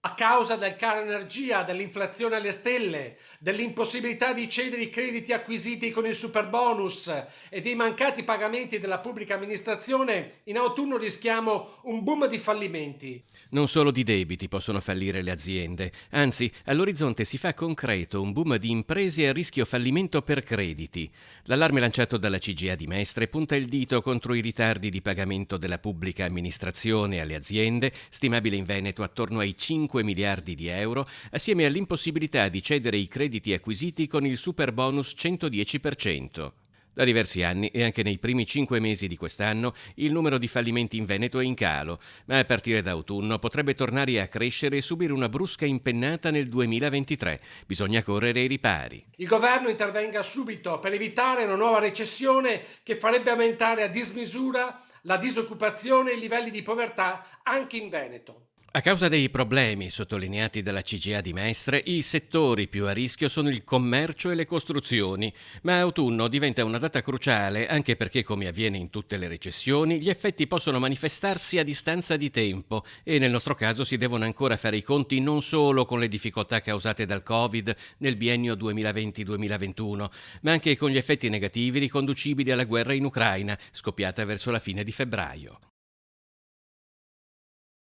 A causa del caro energia, dell'inflazione alle stelle, dell'impossibilità di cedere i crediti acquisiti con il superbonus e dei mancati pagamenti della pubblica amministrazione, in autunno rischiamo un boom di fallimenti. Non solo di debiti possono fallire le aziende, anzi, all'orizzonte si fa concreto un boom di imprese a rischio fallimento per crediti. L'allarme lanciato dalla CGA di Mestre punta il dito contro i ritardi di pagamento della pubblica amministrazione alle aziende, stimabile in Veneto attorno ai 5 miliardi di euro, assieme all'impossibilità di cedere i crediti acquisiti con il superbonus 110%. Da diversi anni e anche nei primi 5 mesi di quest'anno il numero di fallimenti in Veneto è in calo, ma a partire da autunno potrebbe tornare a crescere e subire una brusca impennata nel 2023. Bisogna correre ai ripari. Il governo intervenga subito per evitare una nuova recessione che farebbe aumentare a dismisura la disoccupazione e i livelli di povertà anche in Veneto. A causa dei problemi sottolineati dalla CGA di Mestre, i settori più a rischio sono il commercio e le costruzioni, ma autunno diventa una data cruciale anche perché, come avviene in tutte le recessioni, gli effetti possono manifestarsi a distanza di tempo e nel nostro caso si devono ancora fare i conti non solo con le difficoltà causate dal Covid nel biennio 2020-2021, ma anche con gli effetti negativi riconducibili alla guerra in Ucraina, scoppiata verso la fine di febbraio.